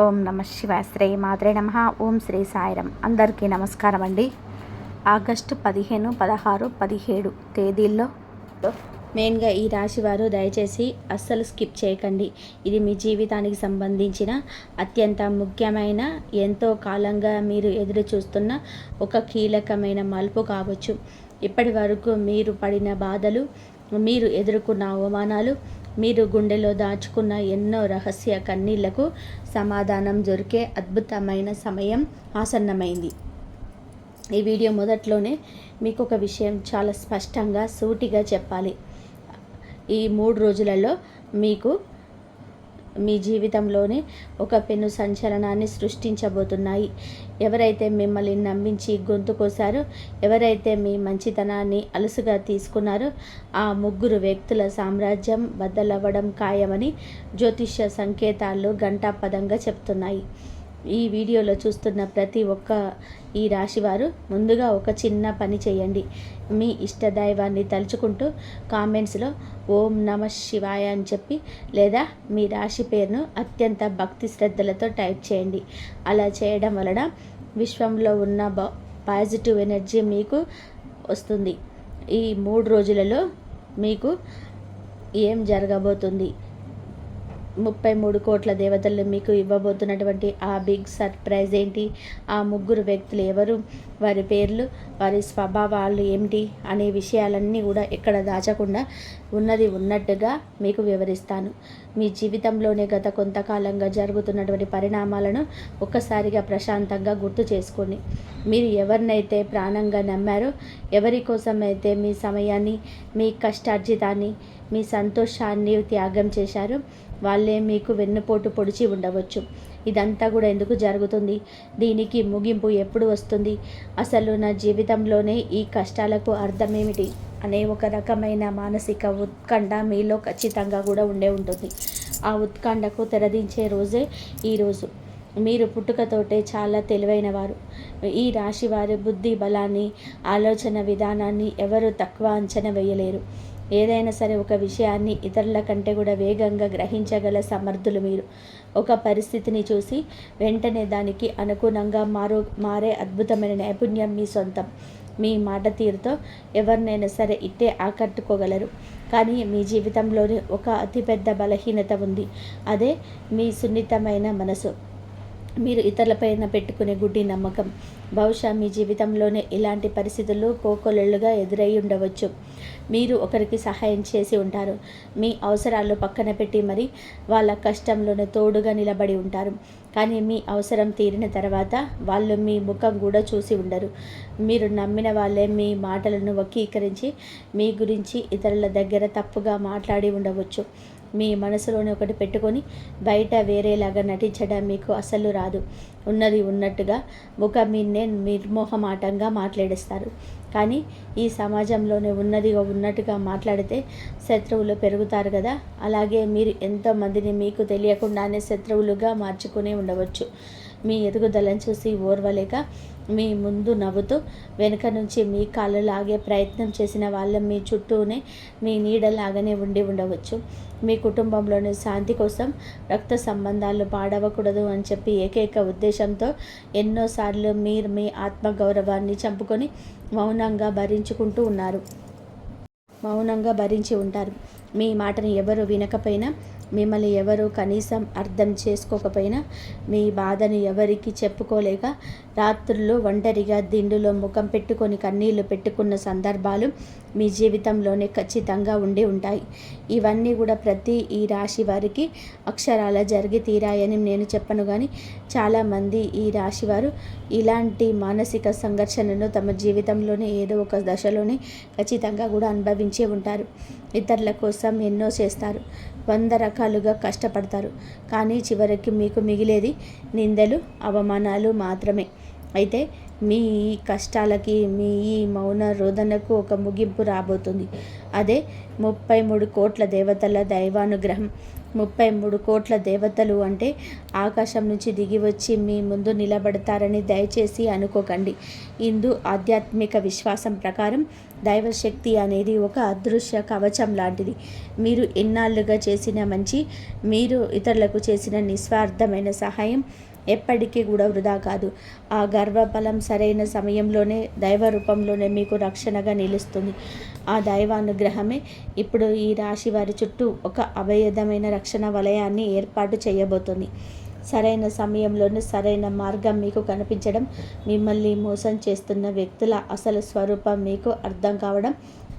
ఓం నమ శివాయ. శ్రీ మాత్రే నమః. ఓం శ్రీ సాయిరం. అందరికీ నమస్కారం అండి. ఆగస్టు 15, 16, 17 తేదీల్లో మెయిన్గా ఈ రాశి వారు దయచేసి అస్సలు స్కిప్ చేయకండి. ఇది మీ జీవితానికి సంబంధించిన అత్యంత ముఖ్యమైన, ఎంతో కాలంగా మీరు ఎదురు చూస్తున్న ఒక కీలకమైన మలుపు కావచ్చు. ఇప్పటి వరకు మీరు పడిన బాధలు, మీరు ఎదుర్కొన్న అవమానాలు, మీరు గుండెలో దాచుకున్న ఎన్నో రహస్య కన్నీళ్లకు సమాధానం దొరికే అద్భుతమైన సమయం ఆసన్నమైంది. ఈ వీడియో మొదట్లోనే మీకు ఒక విషయం చాలా స్పష్టంగా సూటిగా చెప్పాలి. ఈ 3 రోజులలో మీకు మీ జీవితంలోనే ఒక పెను సంచలనాన్ని సృష్టించబోతున్నాయి. ఎవరైతే మిమ్మల్ని నమ్మించి గొంతు కోసారో, ఎవరైతే మీ మంచితనాన్ని అలుసుగా తీసుకున్నారో, ఆ 3 వ్యక్తుల సామ్రాజ్యం బద్దలవ్వడం ఖాయమని జ్యోతిష్య సంకేతాలు ఘంటాపథంగా చెప్తున్నాయి. ఈ వీడియోలో చూస్తున్న ప్రతి ఒక్క ఈ రాశివారు ముందుగా ఒక చిన్న పని చేయండి. మీ ఇష్టదైవాన్ని తలుచుకుంటూ కామెంట్స్లో ఓం నమ శివాయ అని చెప్పి, లేదా మీ రాశి పేరును అత్యంత భక్తి శ్రద్ధలతో టైప్ చేయండి. అలా చేయడం వలన విశ్వంలో ఉన్న పాజిటివ్ ఎనర్జీ మీకు వస్తుంది. ఈ 3 రోజులలో మీకు ఏం జరగబోతుంది, 33 కోట్ల దేవతలు మీకు ఇవ్వబోతున్నటువంటి ఆ బిగ్ సర్ప్రైజ్ ఏంటి, ఆ 3 వ్యక్తులు ఎవరు, వారి పేర్లు, వారి స్వభావాలు ఏమిటి అనే విషయాలన్నీ కూడా ఎక్కడ దాచకుండా ఉన్నది ఉన్నట్టుగా మీకు వివరిస్తాను. మీ జీవితంలోనే గత కొంతకాలంగా జరుగుతున్నటువంటి పరిణామాలను ఒక్కసారిగా ప్రశాంతంగా గుర్తు చేసుకోండి. మీరు ఎవరినైతే ప్రాణంగా నమ్మారో, ఎవరి కోసమైతే మీ సమయాన్ని, మీ కష్టార్జితాన్ని, మీ సంతోషాన్ని త్యాగం చేశారో, వాళ్ళే మీకు వెన్నుపోటు పొడిచి ఉండవచ్చు. ఇదంతా కూడా ఎందుకు జరుగుతుంది, దీనికి ముగింపు ఎప్పుడు వస్తుంది, అసలు నా జీవితంలోనే ఈ కష్టాలకు అర్థమేమిటి అనే ఒక రకమైన మానసిక ఉత్కంఠ మీలో ఖచ్చితంగా కూడా ఉండే ఉంటుంది. ఆ ఉత్కంఠకు తెరదించే రోజే ఈరోజు. మీరు పుట్టుకతోటే చాలా తెలివైన వారు. ఈ రాశి వారి బుద్ధి బలాన్ని, ఆలోచన విధానాన్ని ఎవరు తక్కువ అంచనా వేయలేరు. ఏదైనా సరే ఒక విషయాన్ని ఇతరుల కంటే కూడా వేగంగా గ్రహించగల సమర్థులు మీరు. ఒక పరిస్థితిని చూసి వెంటనే దానికి అనుగుణంగా మారే అద్భుతమైన నైపుణ్యం మీ సొంతం. మీ మాట తీరుతో ఎవరినైనా సరే ఇట్టే ఆకట్టుకోగలరు. కానీ మీ జీవితంలోనే ఒక అతిపెద్ద బలహీనత ఉంది. అదే మీ సున్నితమైన మనసు, మీరు ఇతరులపైన పెట్టుకునే గుడ్డి నమ్మకం. బహుశా మీ జీవితంలోనే ఇలాంటి పరిస్థితులు కోకొల్లలుగా ఎదురై ఉండవచ్చు. మీరు ఒకరికి సహాయం చేసి ఉంటారు. మీ అవసరాలు పక్కన పెట్టి మరి వాళ్ళ కష్టంలోనే తోడుగా నిలబడి ఉంటారు. కానీ మీ అవసరం తీరిన తర్వాత వాళ్ళు మీ ముఖం కూడా చూసి ఉండరు. మీరు నమ్మిన వాళ్ళే మీ మాటలను వక్రీకరించి మీ గురించి ఇతరుల దగ్గర తప్పుగా మాట్లాడి ఉండవచ్చు. మీ మనసులోని ఒకటి పెట్టుకొని బయట వేరేలాగా నటించడం మీకు అసలు రాదు. ఉన్నది ఉన్నట్టుగా ముఖం మీన్నే నిర్మోహమాటంగా మాట్లాడేస్తారు. కానీ ఈ సమాజంలోనే ఉన్నదిగా ఉన్నట్టుగా మాట్లాడితే శత్రువులు పెరుగుతారు కదా. అలాగే మీరు ఎంతోమందిని మీకు తెలియకుండానే శత్రువులుగా మార్చుకునే ఉండవచ్చు. మీ ఎదుగుదలను చూసి ఓర్వలేక మీ ముందు నవ్వుతూ వెనుక నుంచి మీ కాళ్ళు లాగే ప్రయత్నం చేసిన వాళ్ళ మీ చుట్టూనే మీ నీడలాగానే ఉండి ఉండవచ్చు. మీ కుటుంబంలోని శాంతి కోసం రక్త సంబంధాలు పాడవకూడదు అని చెప్పి ఏకైక ఉద్దేశంతో ఎన్నోసార్లు మీరు మీ ఆత్మగౌరవాన్ని చంపుకొని మౌనంగా భరించి ఉంటారు. మీ మాటని ఎవరు వినకపోయినా, మిమ్మల్ని ఎవరు కనీసం అర్థం చేసుకోకపోయినా, మీ బాధను ఎవరికి చెప్పుకోలేక రాత్రులు ఒంటరిగా దిండులో ముఖం పెట్టుకొని కన్నీళ్లు పెట్టుకున్న సందర్భాలు మీ జీవితంలోనే ఖచ్చితంగా ఉండి ఉంటాయి. ఇవన్నీ కూడా ప్రతి ఈ రాశి వారికి అక్షరాల జరిగి తీరాయని నేను చెప్పను. కానీ చాలామంది ఈ రాశివారు ఇలాంటి మానసిక సంఘర్షణను తమ జీవితంలోనే ఏదో ఒక దశలోనే ఖచ్చితంగా కూడా అనుభవించే ఉంటారు. ఇతరుల కోసం ఎన్నో చేస్తారు, 100 రకాలుగా కష్టపడతారు. కానీ చివరికి మీకు మిగిలేది నిందలు, అవమానాలు మాత్రమే. అయితే మీ ఈ కష్టాలకి, మీ ఈ మౌన రోదనకు ఒక ముగింపు రాబోతుంది. అదే 33 కోట్ల దేవతల దైవానుగ్రహం. 33 కోట్ల దేవతలు అంటే ఆకాశం నుంచి దిగి వచ్చి మీ ముందు నిలబడతారని దయచేసి అనుకోకండి. హిందూ ఆధ్యాత్మిక విశ్వాసం ప్రకారం దైవశక్తి అనేది ఒక అదృశ్య కవచం లాంటిది. మీరు ఎన్నాళ్ళుగా చేసిన మంచి, మీరు ఇతరులకు చేసిన నిస్వార్థమైన సహాయం ఎప్పటికీ కూడా వృధా కాదు. ఆ గర్వఫలం సరైన సమయంలోనే దైవ రూపంలోనే మీకు రక్షణగా నిలుస్తుంది. ఆ దైవానుగ్రహమే ఇప్పుడు ఈ రాశి వారి చుట్టూ ఒక అభేదమైన రక్షణ వలయాన్ని ఏర్పాటు చేయబోతుంది. సరైన సమయంలోనే సరైన మార్గం మీకు కనిపించడం, మిమ్మల్ని మోసం చేస్తున్న వ్యక్తుల అసలు స్వరూపం మీకు అర్థం కావడం,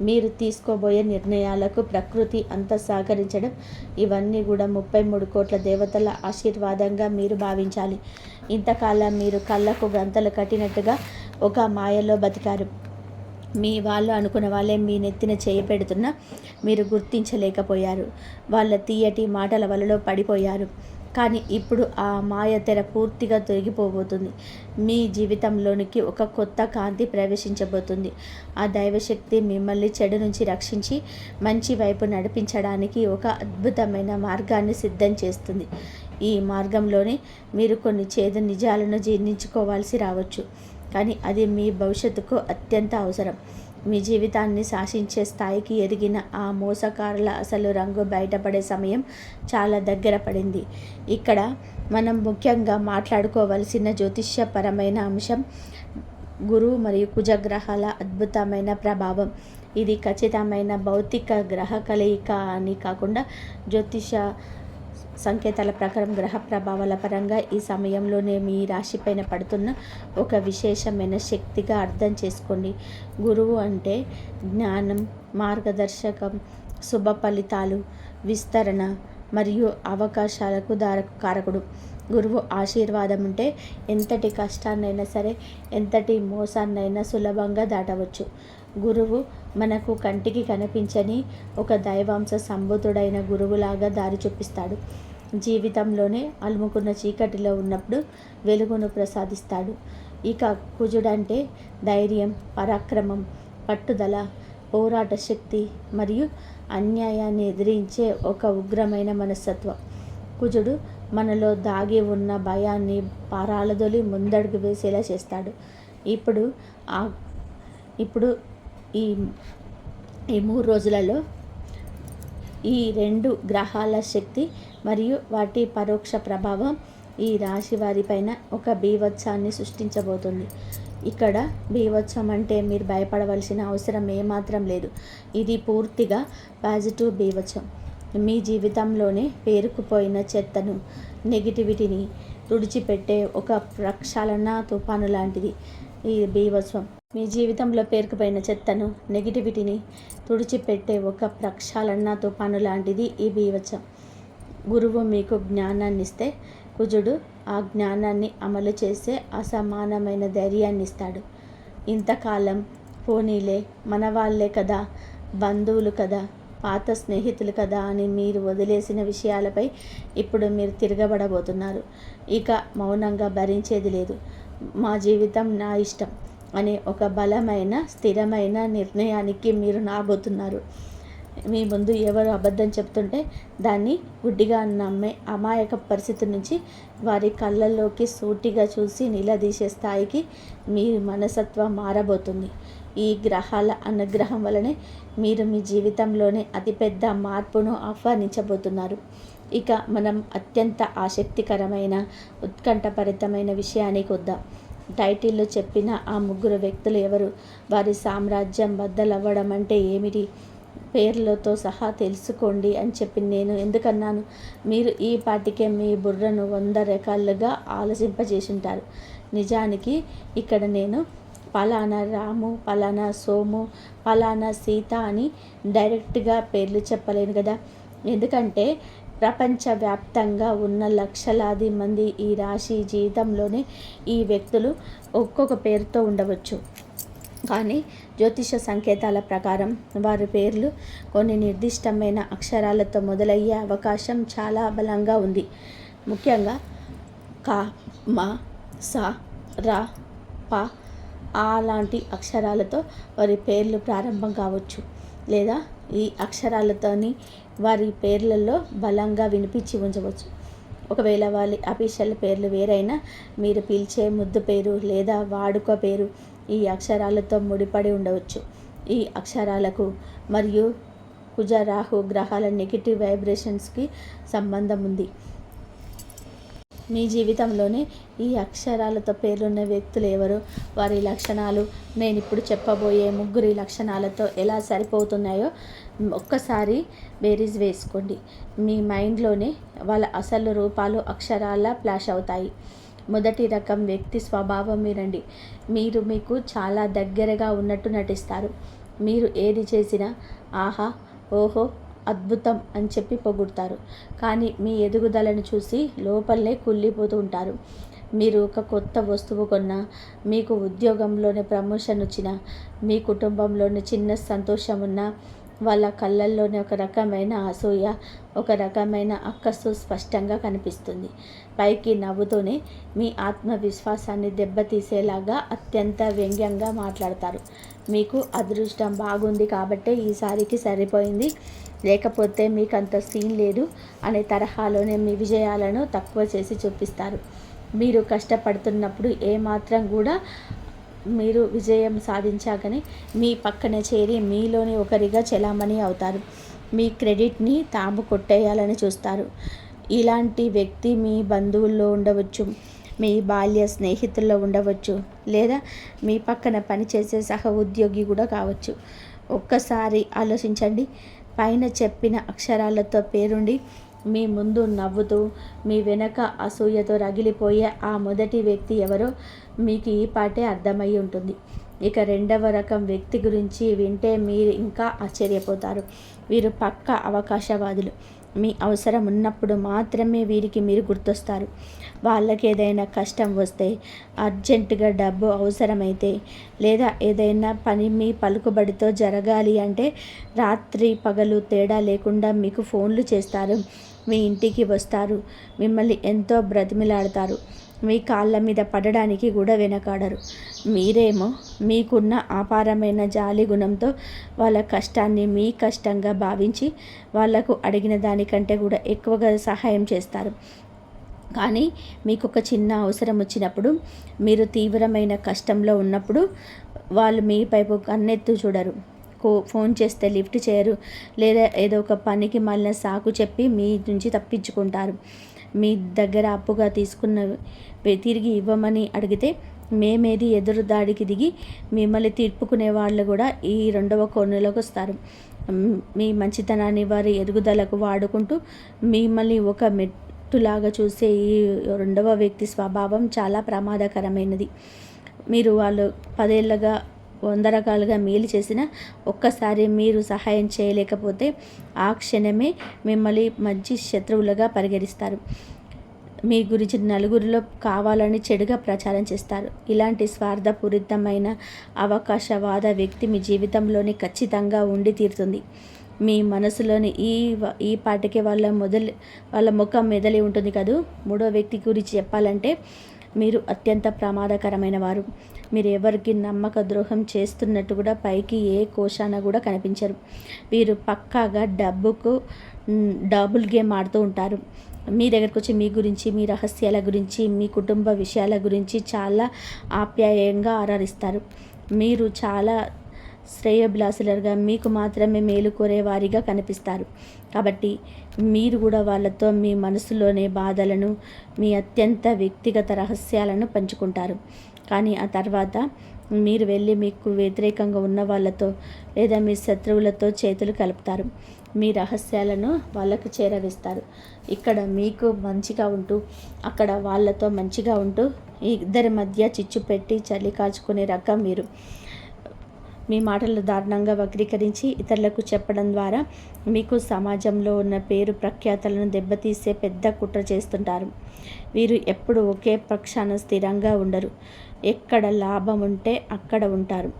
మీరు తీసుకోబోయే నిర్ణయాలకు ప్రకృతి అంతా సహకరించడం, ఇవన్నీ కూడా 33 కోట్ల దేవతల ఆశీర్వాదంగా మీరు భావించాలి. ఇంతకాలం మీరు కళ్ళకు గంతలు కట్టినట్టుగా ఒక మాయలో బతికారు. మీ వాళ్ళు అనుకున్న వాళ్ళే మీ నెత్తిన చేయపెడుతున్నా మీరు గుర్తించలేకపోయారు. వాళ్ళ తీయటి మాటల వలలో పడిపోయారు. కానీ ఇప్పుడు ఆ మాయ తెర పూర్తిగా తొలగిపోబోతుంది. మీ జీవితంలోనికి ఒక కొత్త కాంతి ప్రవేశించబోతుంది. ఆ దైవశక్తి మిమ్మల్ని చెడు నుంచి రక్షించి మంచి వైపు నడిపించడానికి ఒక అద్భుతమైన మార్గాన్ని సిద్ధం చేస్తుంది. ఈ మార్గంలోనే మీరు కొన్ని చేదు నిజాలను జీర్ణించుకోవాల్సి రావచ్చు. కానీ అది మీ భవిష్యత్తుకు అత్యంత అవసరం. మీ జీవితాన్ని శాసించే స్థాయికి ఎదిగిన ఆ మోసకారుల అసలు రంగు బయటపడే సమయం చాలా దగ్గర పడింది. ఇక్కడ మనం ముఖ్యంగా మాట్లాడుకోవలసిన జ్యోతిష్యపరమైన అంశం గురువు మరియు కుజగ్రహాల అద్భుతమైన ప్రభావం. ఇది ఖచ్చితమైన భౌతిక గ్రహ కలయిక అని కాకుండా జ్యోతిష సంకేతాల ప్రకారం గ్రహ ప్రభావాల పరంగా ఈ సమయంలోనే మీ రాశిపైన పడుతున్న ఒక విశేషమైన శక్తిగా అర్థం చేసుకోండి. గురువు అంటే జ్ఞానం, మార్గదర్శకం, శుభ ఫలితాలు, విస్తరణ మరియు అవకాశాలకు కారకుడు. గురువు ఆశీర్వాదం ఉంటే ఎంతటి కష్టాన్నైనా సరే, ఎంతటి మోసాన్నైనా సులభంగా దాటవచ్చు. గురువు మనకు కంటికి కనిపించని ఒక దైవాంశ సంభూతుడైన గురువులాగా దారి చూపిస్తాడు. జీవితంలోనే అలుముకున్న చీకటిలో ఉన్నప్పుడు వెలుగును ప్రసాదిస్తాడు. ఇక కుజుడంటే ధైర్యం, పరాక్రమం, పట్టుదల, పోరాట శక్తి మరియు అన్యాయాన్ని ఎదిరించే ఒక ఉగ్రమైన మనస్తత్వం. కుజుడు మనలో దాగి ఉన్న భయాన్ని పారాలదొలి ముందడుగు వేసేలా చేస్తాడు. ఇప్పుడు ఈ 3 రోజులలో ఈ 2 గ్రహాల శక్తి మరియు వాటి పరోక్ష ప్రభావం ఈ రాశి వారిపైన ఒక బీభత్సాన్ని సృష్టించబోతుంది. ఇక్కడ బీభత్సం అంటే మీరు భయపడవలసిన అవసరం ఏమాత్రం లేదు. ఇది పూర్తిగా పాజిటివ్ బీభత్సం. మీ జీవితంలోనే పేరుకుపోయిన చెత్తను, నెగిటివిటీని తుడిచిపెట్టే ఒక ప్రక్షాళన తుఫాను లాంటిది ఈ బీభత్సం. మీ జీవితంలో పేరుకుపోయిన చెత్తను, నెగిటివిటీని తుడిచిపెట్టే ఒక ప్రక్షాళన తుఫాను లాంటిది ఈ బీభత్సం. గురువు మీకు జ్ఞానాన్ని ఇస్తే కుజుడు ఆ జ్ఞానాన్ని అమలు చేసే అసమానమైన ధైర్యాన్ని ఇస్తాడు. ఇంతకాలం పోనీలే, మన వాళ్ళే కదా, బంధువులు కదా, పాత స్నేహితులు కదా అని మీరు వదిలేసిన విషయాలపై ఇప్పుడు మీరు తిరగబడబోతున్నారు. ఇక మౌనంగా భరించేది లేదు. మా జీవితం నా ఇష్టం అనే ఒక బలమైన, స్థిరమైన నిర్ణయానికి మీరు రాబోతున్నారు. మీ ముందు ఎవరు అబద్ధం చెప్తుంటే దాన్ని గుడ్డిగా నమ్మే అమాయక పరిస్థితి నుంచి వారి కళ్ళల్లోకి సూటిగా చూసి నిలదీసే స్థాయికి మీ మనస్తత్వం మారబోతుంది. ఈ గ్రహాల అనుగ్రహం వలనే మీరు మీ జీవితంలోనే అతిపెద్ద మార్పును ఆహ్వానించబోతున్నారు. ఇక మనం అత్యంత ఆసక్తికరమైన, ఉత్కంఠభరితమైన విషయానికి వద్దాం. టైటిల్లో చెప్పిన ఆ 3 వ్యక్తులు ఎవరు? వారి సామ్రాజ్యం బద్దలవ్వడం అంటే ఏమిటి? పేర్లతో సహా తెలుసుకోండి అని చెప్పి నేను ఎందుకన్నాను? మీరు ఈ పాటికే మీ బుర్రను 100 రకాలుగా ఆలోచింపజేసుంటారు. నిజానికి ఇక్కడ నేను పలానా రాము, పలానా సోము, పలానా సీత అని డైరెక్ట్గా పేర్లు చెప్పలేను కదా. ఎందుకంటే ప్రపంచవ్యాప్తంగా ఉన్న లక్షలాది మంది ఈ రాశి జీవితంలోనే ఈ వ్యక్తులు ఒక్కొక్క పేరుతో ఉండవచ్చు. కానీ జ్యోతిష సంకేతాల ప్రకారం వారి పేర్లు కొన్ని నిర్దిష్టమైన అక్షరాలతో మొదలయ్యే అవకాశం చాలా బలంగా ఉంది. ముఖ్యంగా క, మ, స, ర, ప, ఆ లాంటి అక్షరాలతో వారి పేర్లు ప్రారంభం కావచ్చు. లేదా ఈ అక్షరాలతోని వారి పేర్లలో బలంగా వినిపించి ఉంచవచ్చు. ఒకవేళ వాళ్ళ అఫీషియల్ పేర్లు వేరైనా మీరు పిలిచే ముద్దు పేరు లేదా వాడుక పేరు ఈ అక్షరాలతో ముడిపడి ఉండవచ్చు. ఈ అక్షరాలకు మరియు కుజ రాహు గ్రహాల నెగిటివ్ వైబ్రేషన్స్కి సంబంధం ఉంది. మీ జీవితంలోనే ఈ అక్షరాలతో పేర్లున్న వ్యక్తులు ఎవరు, వారి లక్షణాలు నేను ఇప్పుడు చెప్పబోయే ముగ్గురి లక్షణాలతో ఎలా సరిపోతున్నాయో ఒక్కసారి బేరీజ్ వేసుకోండి. మీ మైండ్లోనే వాళ్ళ అసలు రూపాలు అక్షరాల ఫ్లాష్ అవుతాయి. మొదటి రకం వ్యక్తి స్వభావం వినండి. మీరు మీకు చాలా దగ్గరగా ఉన్నట్టు నటిస్తారు. మీరు ఏది చేసినా ఆహా, ఓహో, అద్భుతం అని చెప్పి పొగుడతారు. కానీ మీ ఎదుగుదలను చూసి లోపలనే కుళ్ళిపోతూ ఉంటారు. మీరు ఒక కొత్త వస్తువు కొన్నా, మీకు ఉద్యోగంలోనే ప్రమోషన్ వచ్చినా, మీ కుటుంబంలోని చిన్న సంతోషం ఉన్నా వాళ్ళ కళ్ళల్లోనే ఒక రకమైన అసూయ, ఒక రకమైన అక్కసు స్పష్టంగా కనిపిస్తుంది. పైకి నవ్వుతూనే మీ ఆత్మవిశ్వాసాన్ని దెబ్బతీసేలాగా అత్యంత వ్యంగ్యంగా మాట్లాడతారు. మీకు అదృష్టం బాగుంది కాబట్టే ఈసారికి సరిపోయింది, లేకపోతే మీకు అంత సీన్ లేదు అనే తరహాలోనే మీ విజయాలను తక్కువ చేసి చూపిస్తారు. మీరు కష్టపడుతున్నప్పుడు ఏమాత్రం కూడా మీరు విజయం సాధించాకని మీ పక్కనే చేరి మీలోని ఒకరిగా చెలామణి అవుతారు. మీ క్రెడిట్ని తాము కొట్టేయాలని చూస్తారు. ఇలాంటి వ్యక్తి మీ బంధువుల్లో ఉండవచ్చు, మీ బాల్య స్నేహితుల్లో ఉండవచ్చు, లేదా మీ పక్కన పనిచేసే సహ ఉద్యోగి కూడా కావచ్చు. ఒక్కసారి ఆలోచించండి. పైన చెప్పిన అక్షరాలతో పేరుండి మీ ముందు నవ్వుతూ మీ వెనక అసూయతో రగిలిపోయే ఆ మొదటి వ్యక్తి ఎవరో మీకు ఈ పాటే అర్థమై ఉంటుంది. ఇక రెండవ రకం వ్యక్తి గురించి వింటే మీరు ఇంకా ఆశ్చర్యపోతారు. వీరు పక్కా అవకాశవాదులు. మీ అవసరం ఉన్నప్పుడు మాత్రమే వీరికి మీరు గుర్తొస్తారు. వాళ్ళకి ఏదైనా కష్టం వస్తే, అర్జెంటుగా డబ్బు అవసరమైతే, లేదా ఏదైనా పని మీ పలుకుబడితో జరగాలి అంటే రాత్రి పగలు తేడా లేకుండా మీకు ఫోన్లు చేస్తారు. మీ ఇంటికి వస్తారు. మిమ్మల్ని ఎంతో బ్రతిమిలాడతారు. మీ కాళ్ళ మీద పడడానికి కూడా వెనకాడరు. మీరేమో మీకున్న అపారమైన జాలి గుణంతో వాళ్ళ కష్టాన్ని మీ కష్టంగా భావించి వాళ్లకు అడిగిన దానికంటే కూడా ఎక్కువగా సహాయం చేస్తారు. కానీ మీకు ఒక చిన్న అవసరం వచ్చినప్పుడు, మీరు తీవ్రమైన కష్టంలో ఉన్నప్పుడు వాళ్ళు మీ వైపు కన్నెత్తు చూడరు. ఫోన్ చేస్తే లిఫ్ట్ చేయరు, లేదా ఏదో ఒక పనికి మాలిన సాకు చెప్పి మీ నుంచి తప్పించుకుంటారు. మీ దగ్గర అప్పుగా తీసుకున్నవి తిరిగి ఇవ్వమని అడిగితే మేమేది ఎదురు దాడికి దిగి మిమ్మల్ని తిప్పుకునే వాళ్ళు కూడా ఈ రెండవ కోణంలోకి వస్తారు. మీ మంచితనాన్ని వారి ఎదుగుదలకు వాడుకుంటూ మిమ్మల్ని ఒక మెట్టులాగా చూసే ఈ రెండవ వ్యక్తి స్వభావం చాలా ప్రమాదకరమైనది. మీరు వాళ్ళు 10 ఏళ్ళగా 100 రకాలుగా మేలు చేసినా ఒక్కసారి మీరు సహాయం చేయలేకపోతే ఆ క్షణమే మిమ్మల్ని మంచి శత్రువులుగా పరిగణిస్తారు. మీ గురించి నలుగురిలో కావాలని చెడుగా ప్రచారం చేస్తారు. ఇలాంటి స్వార్థపూరితమైన అవకాశవాద వ్యక్తి మీ జీవితంలోని ఖచ్చితంగా ఉండి తీరుతుంది. మీ మనసులోని ఈ పాటికే వాళ్ళ ముఖం మెదలి ఉంటుంది కదూ. మూడో వ్యక్తి గురించి చెప్పాలంటే మీరు అత్యంత ప్రమాదకరమైన వారు. మీరు ఎవరికి నమ్మక ద్రోహం చేస్తున్నట్టు కూడా పైకి ఏ కోశాన కూడా కనిపించరు. వీరు పక్కాగా డబుల్ గేమ్ ఆడుతూ ఉంటారు. మీ దగ్గరకు వచ్చి మీ గురించి, మీ రహస్యాల గురించి, మీ కుటుంబ విషయాల గురించి చాలా ఆప్యాయంగా ఆరాధిస్తారు. మీరు చాలా శ్రేయోభిలాషులుగా, మీకు మాత్రమే మేలు కోరేవారిగా కనిపిస్తారు. కాబట్టి మీరు కూడా వాళ్ళతో మీ మనసులోని బాధలను, మీ అత్యంత వ్యక్తిగత రహస్యాలను పంచుకుంటారు. కానీ ఆ తర్వాత మీరు వెళ్ళి మీకు వ్యతిరేకంగా ఉన్న వాళ్ళతో లేదా మీ శత్రువులతో చేతులు కలుపుతారు. మీ రహస్యాలను వాళ్ళకు చేరవేస్తారు. ఇక్కడ మీకు మంచిగా ఉంటూ అక్కడ వాళ్ళతో మంచిగా ఉంటూ ఈ ఇద్దరి మధ్య చిచ్చు పెట్టి చలి కాల్చుకునే రకం మీరు. మీ మాటలు దారుణంగా వక్రీకరించి ఇతరులకు చెప్పడం ద్వారా మీకు సమాజంలో ఉన్న పేరు ప్రఖ్యాతలను దెబ్బతీసే పెద్ద కుట్ర చేస్తుంటారు. వీరు ఎప్పుడు ఒకే పక్షాన స్థిరంగా ఉండరు. ఎక్కడ లాభం ఉంటే అక్కడ ఉంటారు.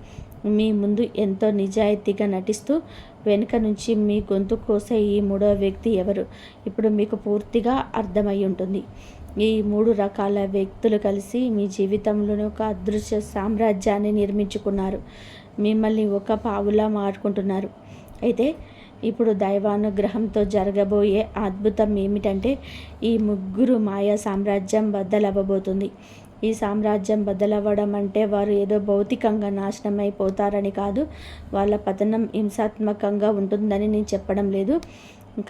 మీ ముందు ఎంతో నిజాయితీగా నటిస్తూ వెనుక నుంచి మీ గొంతు కోసే ఈ మూడవ వ్యక్తి ఎవరు ఇప్పుడు మీకు పూర్తిగా అర్థమై ఉంటుంది. ఈ 3 రకాల వ్యక్తులు కలిసి మీ జీవితంలోని ఒక అదృశ్య సామ్రాజ్యాన్ని నిర్మించుకున్నారు. మిమ్మల్ని ఒక పావులా మారుకుంటున్నారు. అయితే ఇప్పుడు దైవానుగ్రహంతో జరగబోయే అద్భుతం ఏమిటంటే ఈ ముగ్గురు మాయా సామ్రాజ్యం బద్దలవ్వబోతుంది. ఈ సామ్రాజ్యం బద్దలవ్వడం అంటే వారు ఏదో భౌతికంగా నాశనం అయిపోతారని కాదు, వాళ్ళ పతనం హింసాత్మకంగా ఉంటుందని నేను చెప్పడం లేదు.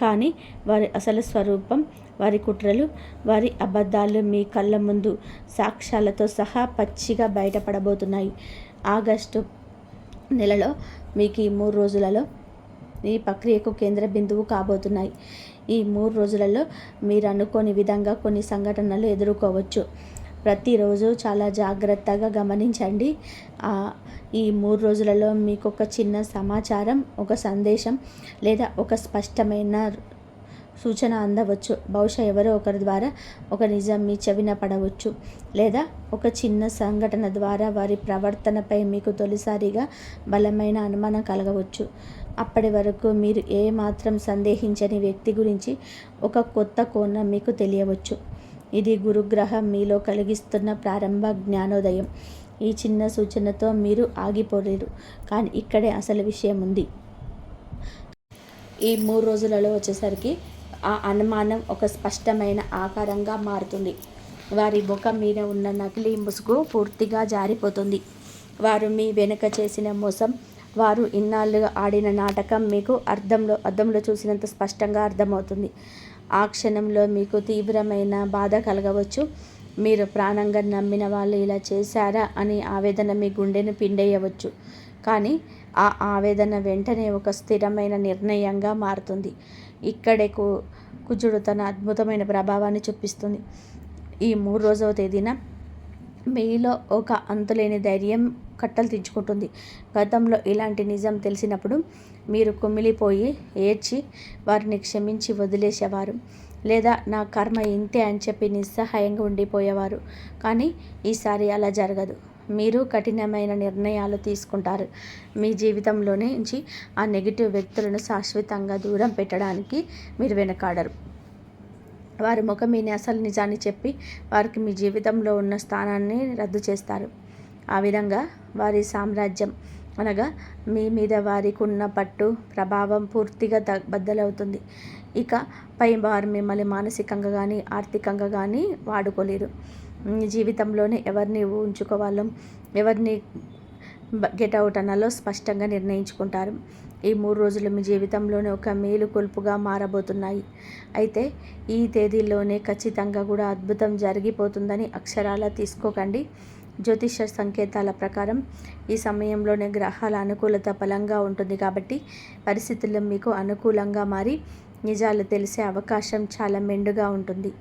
కానీ వారి అసలు స్వరూపం, వారి కుట్రలు, వారి అబద్ధాలు మీ కళ్ళ ముందు సాక్ష్యాలతో సహా పచ్చిగా బయటపడబోతున్నాయి. ఆగస్టు నెలలో మీకు ఈ 3 రోజులలో ఈ ప్రక్రియకు కేంద్ర బిందువు కాబోతున్నాయి. ఈ 3 రోజులలో మీరు అనుకోని విధంగా కొన్ని సంఘటనలు ఎదుర్కోవచ్చు. ప్రతిరోజు చాలా జాగ్రత్తగా గమనించండి. ఈ 3 రోజులలో మీకు ఒక చిన్న సమాచారం, ఒక సందేశం లేదా ఒక స్పష్టమైన సూచన అందవచ్చు. బహుశా ఎవరో ఒకరి ద్వారా ఒక నిజం మీ చెవిన పడవచ్చు, లేదా ఒక చిన్న సంఘటన ద్వారా వారి ప్రవర్తనపై మీకు తొలిసారిగా బలమైన అనుమానం కలగవచ్చు. అప్పటి వరకు మీరు ఏమాత్రం సందేహించని వ్యక్తి గురించి ఒక కొత్త కోణం మీకు తెలియవచ్చు. ఇది గురుగ్రహం మీలో కలిగిస్తున్న ప్రారంభ జ్ఞానోదయం. ఈ చిన్న సూచనతో మీరు ఆగిపోలేరు, కానీ ఇక్కడే అసలు విషయం ఉంది. ఈ 3 రోజులలో వచ్చేసరికి ఆ అనుమానం ఒక స్పష్టమైన ఆకారంగా మారుతుంది. వారి ముఖం మీద ఉన్న నకిలీ ముసుగు పూర్తిగా జారిపోతుంది. వారు మీ వెనుక చేసిన మోసం, వారు ఇన్నాళ్ళుగా ఆడిన నాటకం మీకు అద్దంలో చూసినంత స్పష్టంగా అర్థమవుతుంది. ఆ క్షణంలో మీకు తీవ్రమైన బాధ కలగవచ్చు. మీరు ప్రాణంగా నమ్మిన వాళ్ళు ఇలా చేశారా అని ఆవేదన మీ గుండెను పిండేయవచ్చు. కానీ ఆ ఆవేదన వెంటనే ఒక స్థిరమైన నిర్ణయంగా మారుతుంది. ఇక్కడే కుజుడు తన అద్భుతమైన ప్రభావాన్ని చూపిస్తుంది. ఈ 3వ తేదీన మీలో ఒక అంతులేని ధైర్యం కట్టలు తెంచుకుంటుంది. గతంలో ఇలాంటి నిజం తెలిసినప్పుడు మీరు కుమిలిపోయి ఏడ్చి వారిని క్షమించి వదిలేసేవారు, లేదా నా కర్మ ఇంతే అని చెప్పి నిస్సహాయంగా ఉండిపోయేవారు. కానీ ఈసారి అలా జరగదు. మీరు కఠినమైన నిర్ణయాలు తీసుకుంటారు. మీ జీవితంలోనే నుంచి ఆ నెగిటివ్ వ్యక్తులను శాశ్వతంగా దూరం పెట్టడానికి మీరు వెనకాడరు. వారి ముఖం మీ అసలు నిజాన్ని చెప్పి వారికి మీ జీవితంలో ఉన్న స్థానాన్ని రద్దు చేస్తారు. ఆ విధంగా వారి సామ్రాజ్యం అనగా మీ మీద వారికి ఉన్న పట్టు, ప్రభావం పూర్తిగా బద్దలవుతుంది. ఇక పై వారు మిమ్మల్ని మానసికంగా కానీ ఆర్థికంగా కానీ వాడుకోలేరు. మీ జీవితంలోనే ఎవరిని ఉంచుకోవాలో, ఎవరిని గెట్ అవుట్ అనాలో స్పష్టంగా నిర్ణయించుకుంటారు. ఈ 3 రోజులు మీ జీవితంలోనే ఒక మేలుకొల్పుగా మారబోతున్నాయి. అయితే ఈ తేదీల్లోనే ఖచ్చితంగా కూడా అద్భుతం జరిగిపోతుందని అక్షరాలా తీసుకోకండి. జ్యోతిష సంకేతాల ప్రకారం ఈ సమయంలోనే గ్రహాల అనుకూలత బలంగా ఉంటుంది కాబట్టి పరిస్థితులు మీకు అనుకూలంగా మారి నిజాలు తెలిసే అవకాశం చాలా మెండుగా ఉంటుంది.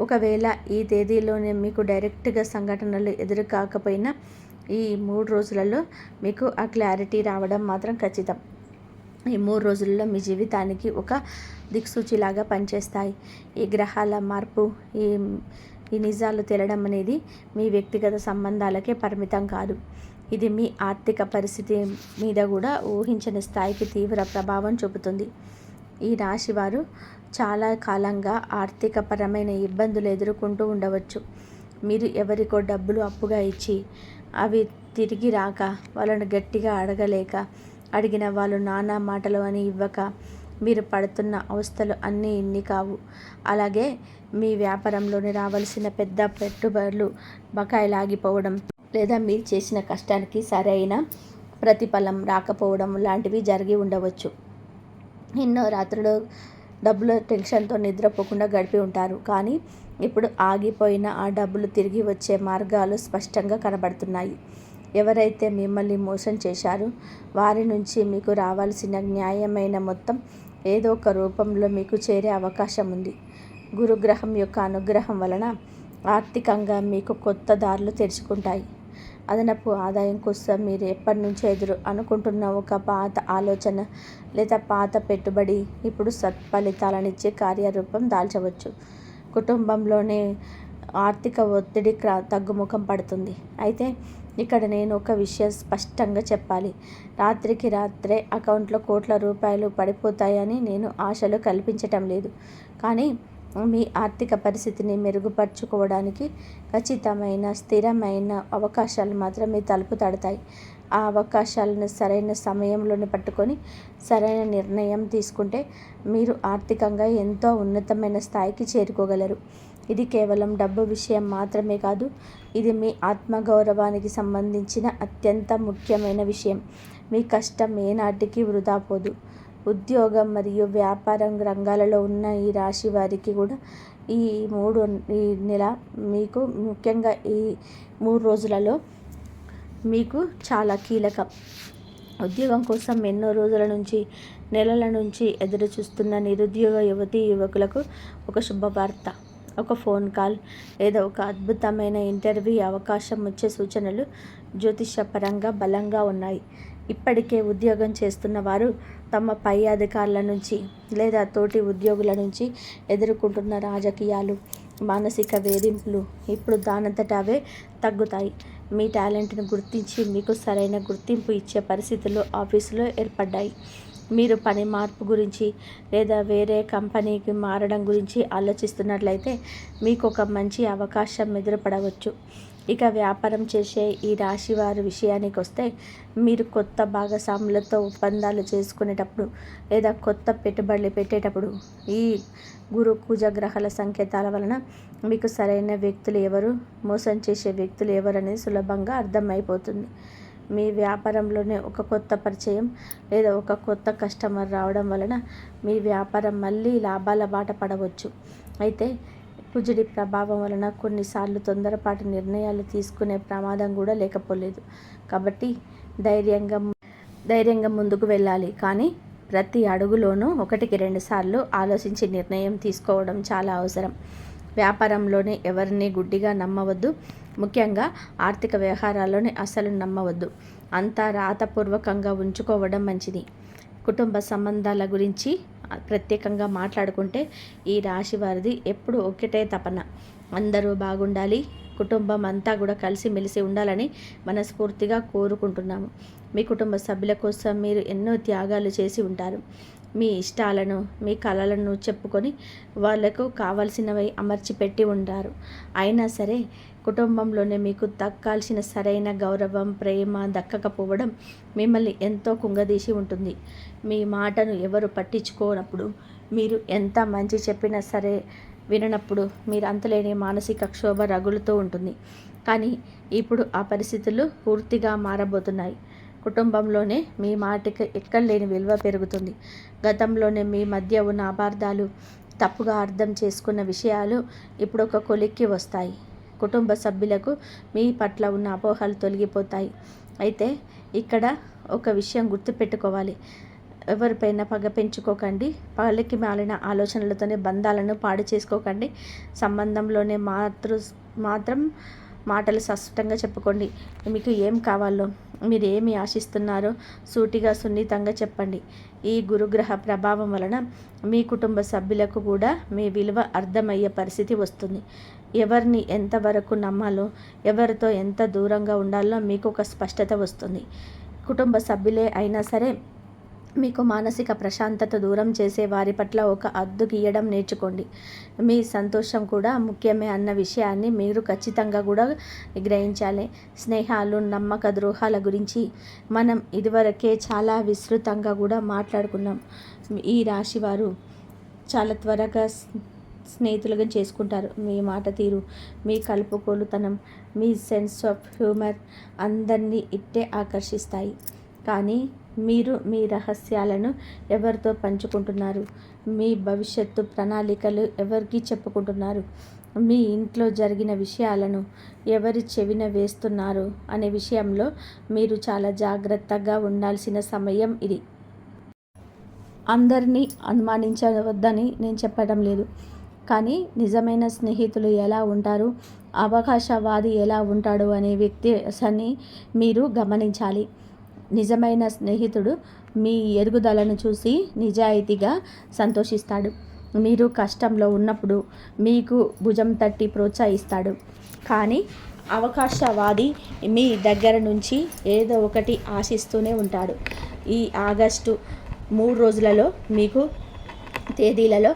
ఒకవేళ ఈ తేదీలోనే మీకు డైరెక్ట్గా సంఘటనలు ఎదురు కాకపోయినా ఈ 3 రోజులలో మీకు ఆ క్లారిటీ రావడం మాత్రం ఖచ్చితం. ఈ 3 రోజుల్లో మీ జీవితానికి ఒక దిక్సూచిలాగా పనిచేస్తాయి. ఈ గ్రహాల మార్పు, ఈ నిజాలు తేలడం అనేది మీ వ్యక్తిగత సంబంధాలకే పరిమితం కాదు. ఇది మీ ఆర్థిక పరిస్థితి మీద కూడా ఊహించని స్థాయికి తీవ్ర ప్రభావం చూపుతుంది. ఈ రాశి వారు చాలా కాలంగా ఆర్థికపరమైన ఇబ్బందులు ఎదుర్కొంటూ ఉండవచ్చు. మీరు ఎవరికో డబ్బులు అప్పుగా ఇచ్చి అవి తిరిగి రాక, వాళ్ళను గట్టిగా అడగలేక, అడిగిన వాళ్ళు నానా మాటలు అని ఇవ్వక మీరు పడుతున్న అవస్థలు అన్నీ ఇన్ని కావు. అలాగే మీ వ్యాపారంలోని రావాల్సిన పెద్ద పెట్టుబడులు బకాయిలాగిపోవడం, లేదా మీరు చేసిన కష్టానికి సరైన ప్రతిఫలం రాకపోవడం లాంటివి జరిగి ఉండవచ్చు. ఎన్నో రాత్రులు డబ్బుల టెన్షన్తో నిద్రపోకుండా గడిపి ఉంటారు. కానీ ఇప్పుడు ఆగిపోయిన ఆ డబ్బులు తిరిగి వచ్చే మార్గాలు స్పష్టంగా కనబడుతున్నాయి. ఎవరైతే మిమ్మల్ని మోసం చేశారో వారి నుంచి మీకు రావాల్సిన న్యాయమైన మొత్తం ఏదో ఒక రూపంలో మీకు చేరే అవకాశం ఉంది. గురుగ్రహం యొక్క అనుగ్రహం వలన ఆర్థికంగా మీకు కొత్త దారులు తెరుచుకుంటాయి. అదనపు ఆదాయం కోసం మీరు ఎప్పటి నుంచో అనుకుంటున్న ఒక పాత ఆలోచన లేదా పాత పెట్టుబడి ఇప్పుడు సత్ఫలితాలనిచ్చే కార్యరూపం దాల్చవచ్చు. కుటుంబంలోనే ఆర్థిక ఒత్తిడి తగ్గుముఖం పడుతుంది. అయితే ఇక్కడ నేను ఒక విషయం స్పష్టంగా చెప్పాలి. రాత్రికి రాత్రే అకౌంట్లో కోట్ల రూపాయలు పడిపోతాయని నేను ఆశలు కల్పించటం లేదు. కానీ మీ ఆర్థిక పరిస్థితిని మెరుగుపరుచుకోవడానికి ఖచ్చితమైన స్థిరమైన అవకాశాలు మాత్రం మీ తలుపు తడతాయి. ఆ అవకాశాలను సరైన సమయంలోనే పట్టుకొని సరైన నిర్ణయం తీసుకుంటే మీరు ఆర్థికంగా ఎంతో ఉన్నతమైన స్థాయికి చేరుకోగలరు. ఇది కేవలం డబ్బు విషయం మాత్రమే కాదు, ఇది మీ ఆత్మగౌరవానికి సంబంధించిన అత్యంత ముఖ్యమైన విషయం. మీ కష్టం ఏనాటికి వృధా పోదు. ఉద్యోగం మరియు వ్యాపారం రంగాలలో ఉన్న ఈ రాశి వారికి కూడా ఈ నెల మీకు ముఖ్యంగా ఈ 3 రోజులలో మీకు చాలా కీలకం. ఉద్యోగం కోసం ఎన్నో రోజుల నుంచి, నెలల నుంచి ఎదురు చూస్తున్న నిరుద్యోగ యువతీ యువకులకు ఒక శుభవార్త, ఒక ఫోన్ కాల్ లేదా ఒక అద్భుతమైన ఇంటర్వ్యూ అవకాశం వచ్చే సూచనలు జ్యోతిషపరంగా బలంగా ఉన్నాయి. ఇప్పటికే ఉద్యోగం చేస్తున్న వారు తమ పై అధికారుల నుంచి లేదా తోటి ఉద్యోగుల నుంచి ఎదుర్కొంటున్న రాజకీయాలు, మానసిక వేధింపులు ఇప్పుడు దానంతట అవే తగ్గుతాయి. మీ టాలెంట్ను గుర్తించి మీకు సరైన గుర్తింపు ఇచ్చే పరిస్థితులు ఆఫీసులో ఏర్పడ్డాయి. మీరు పని మార్పు గురించి లేదా వేరే కంపెనీకి మారడం గురించి ఆలోచిస్తున్నట్లయితే మీకు ఒక మంచి అవకాశం ఎదురుపడవచ్చు. ఇక వ్యాపారం చేసే ఈ రాశి వారి విషయానికి వస్తే, మీరు కొత్త భాగస్వాములతో ఒప్పందాలు చేసుకునేటప్పుడు లేదా కొత్త పెట్టుబడులు పెట్టేటప్పుడు ఈ గురు కుజ గ్రహాల సంకేతాల వలన మీకు సరైన వ్యక్తులు ఎవరు, మోసం చేసే వ్యక్తులు ఎవరు అనేది సులభంగా అర్థమైపోతుంది. మీ వ్యాపారంలోనే ఒక కొత్త పరిచయం లేదా ఒక కొత్త కస్టమర్ రావడం వలన మీ వ్యాపారం మళ్ళీ లాభాల బాట పడవచ్చు. అయితే కుజుడి ప్రభావం వలన కొన్నిసార్లు తొందరపాటు నిర్ణయాలు తీసుకునే ప్రమాదం కూడా లేకపోలేదు. కాబట్టి ధైర్యంగా ముందుకు వెళ్ళాలి. కానీ ప్రతి అడుగులోనూ 1-2 సార్లు ఆలోచించి నిర్ణయం తీసుకోవడం చాలా అవసరం. వ్యాపారంలోనే ఎవరిని గుడ్డిగా నమ్మవద్దు. ముఖ్యంగా ఆర్థిక వ్యవహారాల్లోనే అసలు నమ్మవద్దు. అంతా రాతపూర్వకంగా ఉంచుకోవడం మంచిది. కుటుంబ సంబంధాల గురించి ప్రత్యేకంగా మాట్లాడుకుంటే ఈ రాశి వారిది ఎప్పుడు ఒకటే తపన, అందరూ బాగుండాలి, కుటుంబం అంతా కూడా కలిసిమెలిసి ఉండాలని మనస్ఫూర్తిగా కోరుకుంటున్నాము. మీ కుటుంబ సభ్యుల కోసం మీరు ఎన్నో త్యాగాలు చేసి ఉంటారు. మీ ఇష్టాలను, మీ కలలను చెప్పుకొని వాళ్లకు కావాల్సినవి అమర్చిపెట్టి ఉంటారు. అయినా సరే కుటుంబంలోనే మీకు దక్కాల్సిన సరైన గౌరవం, ప్రేమ దక్కకపోవడం మిమ్మల్ని ఎంతో కుంగదీసి ఉంటుంది. మీ మాటను ఎవరు పట్టించుకోనప్పుడు, మీరు ఎంత మంచి చెప్పినా సరే విననప్పుడు మీరు అంతులేని మానసిక క్షోభ రగులుతూ ఉంటుంది. కానీ ఇప్పుడు ఆ పరిస్థితులు పూర్తిగా మారబోతున్నాయి. కుటుంబంలోనే మీ మాటకి ఎక్కడలేని విలువ పెరుగుతుంది. గతంలోనే మీ మధ్య ఉన్న అపార్థాలు, తప్పుగా అర్థం చేసుకున్న విషయాలు ఇప్పుడు ఒక కొలిక్కి వస్తాయి. కుటుంబ సభ్యులకు మీ పట్ల ఉన్న అపోహలు తొలగిపోతాయి. అయితే ఇక్కడ ఒక విషయం గుర్తుపెట్టుకోవాలి. ఎవరిపైన పగ పెంచుకోకండి. పగలకి మాలిన ఆలోచనలతోనే బంధాలను పాడు చేసుకోకండి. సంబంధంలోనే మాత్రం మాటలు స్పష్టంగా చెప్పుకోండి. మీకు ఏం కావాలో, మీరు ఏమి ఆశిస్తున్నారో సూటిగా సున్నితంగా చెప్పండి. ఈ గురుగ్రహ ప్రభావం వలన మీ కుటుంబ సభ్యులకు కూడా మీ విలువ అర్థమయ్యే పరిస్థితి వస్తుంది. ఎవరిని ఎంతవరకు నమ్మాలో, ఎవరితో ఎంత దూరంగా ఉండాలో మీకు ఒక స్పష్టత వస్తుంది. కుటుంబ సభ్యులే అయినా సరే మీకు మానసిక ప్రశాంతత దూరం చేసే వారి పట్ల ఒక హద్దు గీయడం నేర్చుకోండి. మీ సంతోషం కూడా ముఖ్యమే అన్న విషయాన్ని మీరు ఖచ్చితంగా కూడా గ్రహించాలి. స్నేహాలు, నమ్మక ద్రోహాల గురించి మనం ఇదివరకే చాలా విస్తృతంగా కూడా మాట్లాడుకున్నాం. ఈ రాశి వారు చాలా త్వరగా స్నేహితులుగా చేసుకుంటారు. మీ మాట తీరు, మీ కలుపుకోలుతనం, మీ సెన్స్ ఆఫ్ హ్యూమర్ అందరినీ ఇట్టే ఆకర్షిస్తాయి. కానీ మీరు మీ రహస్యాలను ఎవరితో పంచుకుంటున్నారు, మీ భవిష్యత్తు ప్రణాళికలు ఎవరికి చెప్పుకుంటున్నారు, మీ ఇంట్లో జరిగిన విషయాలను ఎవరి చెవిన వేస్తున్నారు అనే విషయంలో మీరు చాలా జాగ్రత్తగా ఉండాల్సిన సమయం ఇది. అందరినీ అనుమానించవద్దని నేను చెప్పడం లేదు. కానీ నిజమైన స్నేహితులు ఎలా ఉంటారు, అవకాశవాది ఎలా ఉంటాడు అనే వ్యక్తిని మీరు గమనించాలి. నిజమైన స్నేహితుడు మీ ఎదుగుదలను చూసి నిజాయితీగా సంతోషిస్తాడు. మీరు కష్టంలో ఉన్నప్పుడు మీకు భుజం తట్టి ప్రోత్సహిస్తాడు. కానీ అవకాశవాది మీ దగ్గర నుంచి ఏదో ఒకటి ఆశిస్తూనే ఉంటాడు. ఈ ఆగస్టు 3 రోజులలో తేదీలలో